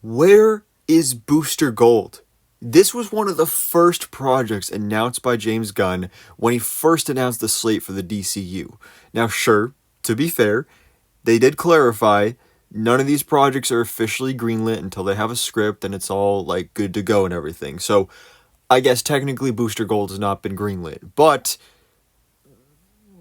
Where is Booster Gold? This was one of the first projects announced by James Gunn when he first announced the slate for the DCU. Now, sure, to be fair, they did clarify none of these projects are officially greenlit until they have a script and it's all like good to go and everything. So, I guess technically Booster Gold has not been greenlit, but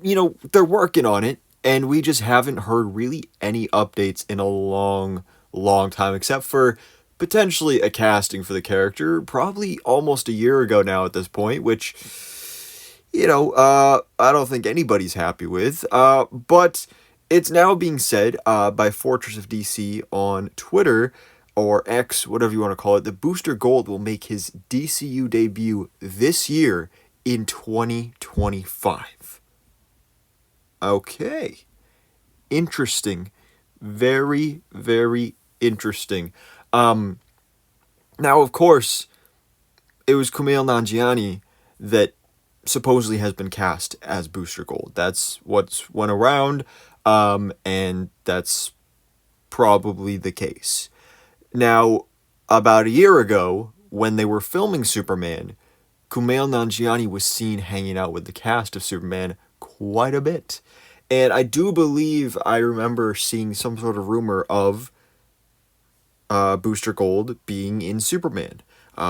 they're working on it and we just haven't heard really any updates in a long time, except for potentially a casting for the character, probably almost a year ago now at this point, which, I don't think anybody's happy with. But it's now being said by Fortress of DC on Twitter, or X, whatever you want to call it, that Booster Gold will make his DCU debut this year in 2025. Okay. Interesting. Very, very interesting. Now, of course, it was Kumail Nanjiani that supposedly has been cast as Booster Gold. That's what's went around, and that's probably the case. Now, about a year ago, when they were filming Superman, Kumail Nanjiani was seen hanging out with the cast of Superman quite a bit. And I do believe I remember seeing some sort of rumor of Booster Gold being in Superman.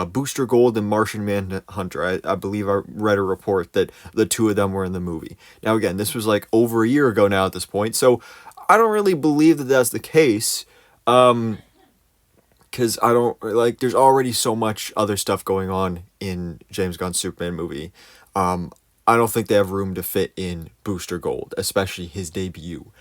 Booster Gold and Martian Manhunter. I believe I read a report that the two of them were in the movie. Now, again, this was like over a year ago now at this point, so I don't really believe that that's the case. Because I don't, like, there's already so much other stuff going on in James Gunn's Superman movie. I don't think they have room to fit in Booster Gold, especially his debut.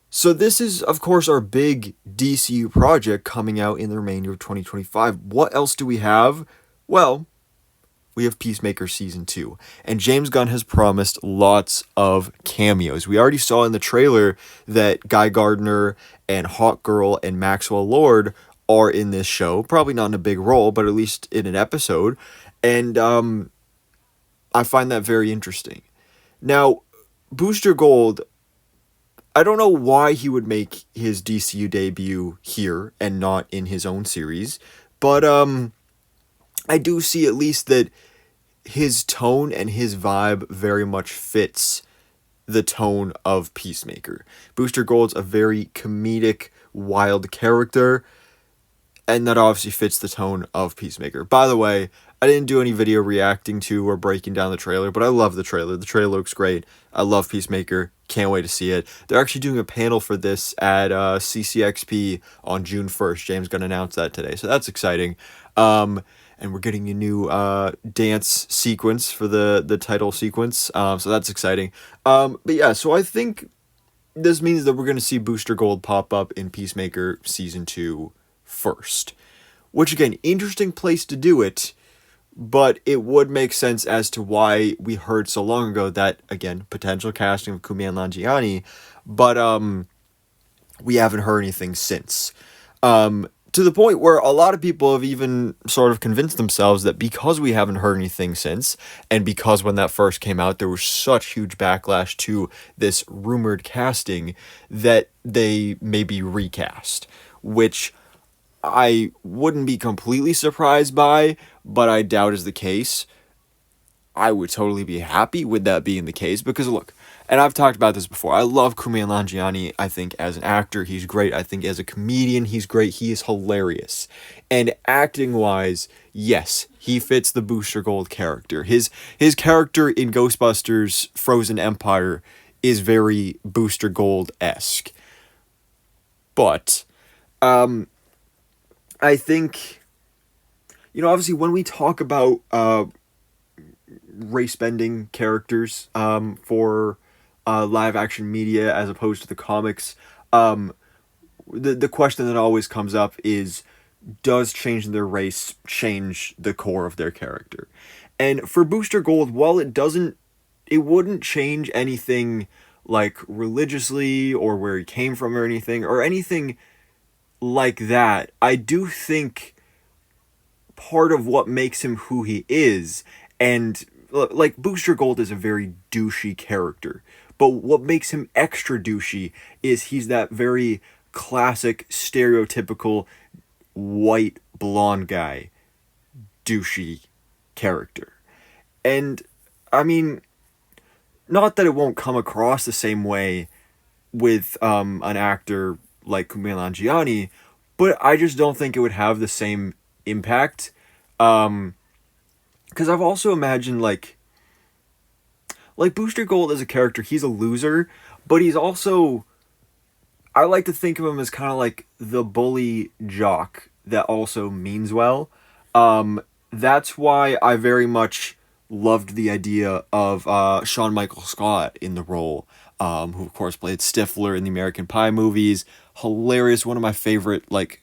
So this is, of course, our big DCU project coming out in the remainder of 2025. What else do we have? Well, we have Peacemaker Season 2. And James Gunn has promised lots of cameos. We already saw in the trailer that Guy Gardner and Hawkgirl and Maxwell Lord are in this show. Probably not in a big role, but at least in an episode. And I find that very interesting. Now, Booster Gold, I don't know why he would make his DCU debut here and not in his own series, but I do see at least that his tone and his vibe very much fits the tone of Peacemaker. Booster Gold's a very comedic, wild character, and that obviously fits the tone of Peacemaker. By the way, I didn't do any video reacting to or breaking down the trailer, but I love the trailer. The trailer looks great. I love Peacemaker. Can't wait to see it. They're actually doing a panel for this at CCXP on June 1st. James Gunn announced that today, so that's exciting. And we're getting a new dance sequence for the title sequence, so that's exciting. But yeah, so I think this means that we're going to see Booster Gold pop up in Peacemaker Season 2 first. Which, again, interesting place to do it, but it would make sense as to why we heard so long ago that, again, potential casting of Kumail Nanjiani, but we haven't heard anything since. To the point where a lot of people have even sort of convinced themselves that because we haven't heard anything since, and because when that first came out there was such huge backlash to this rumored casting, that they may be recast, which I wouldn't be completely surprised by, but I doubt is the case. I would totally be happy with that being the case, because look, and I've talked about this before, I love Kumail Nanjiani. I think as an actor, he's great. I think as a comedian, he's great. He is hilarious. And acting-wise, yes, he fits the Booster Gold character. His character in Ghostbusters Frozen Empire is very Booster Gold-esque. But, I think, obviously when we talk about race-bending characters for live action media as opposed to the comics, the question that always comes up is, does changing their race change the core of their character? And for Booster Gold, while it wouldn't change anything like religiously or where he came from or anything like that, I do think part of what makes him who he is, and like Booster Gold is a very douchey character, but what makes him extra douchey is he's that very classic, stereotypical, white, blonde guy, douchey character. And, I mean, not that it won't come across the same way with an actor like Kumail Nanjiani, but I just don't think it would have the same impact. Because I've also imagined, like Booster Gold as a character, he's a loser, but he's also, I like to think of him as kind of like the bully jock that also means well. That's why I very much loved the idea of Sean Michael Scott in the role, who of course played Stifler in the American Pie movies. Hilarious, one of my favorite like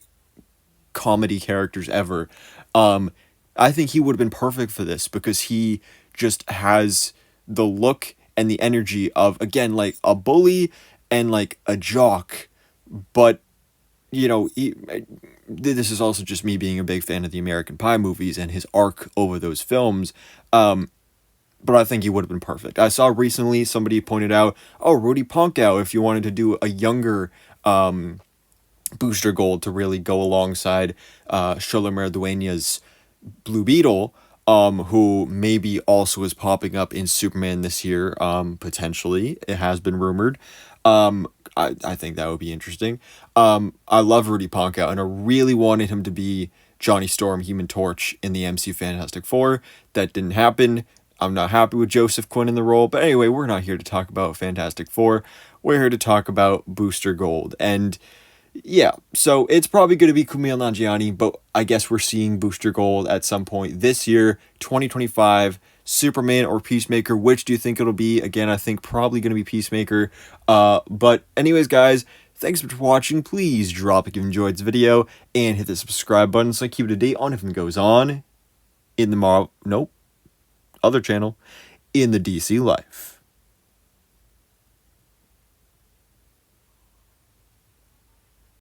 comedy characters ever. I think he would have been perfect for this because he just has the look and the energy of, again, like a bully and like a jock, but you know, this is also just me being a big fan of the American Pie movies and his arc over those films. But I think he would have been perfect. I saw recently somebody pointed out, oh, Rudy Panka, if you wanted to do a younger Booster Gold to really go alongside Cholomer Dueña's Blue Beetle, who maybe also is popping up in Superman this year, potentially. It has been rumored. I think that would be interesting. I love Rudy Panka, and I really wanted him to be Johnny Storm, Human Torch in the MCU Fantastic Four. That didn't happen. I'm not happy with Joseph Quinn in the role, but anyway, we're not here to talk about Fantastic Four. We're here to talk about Booster Gold, and yeah, so it's probably going to be Kumail Nanjiani, but I guess we're seeing Booster Gold at some point this year, 2025, Superman or Peacemaker. Which do you think it'll be? Again, I think probably going to be Peacemaker. But anyways, guys, thanks for watching. Please drop if you enjoyed this video and hit the subscribe button so I keep it to date on if it goes on in the other channel in the DC life.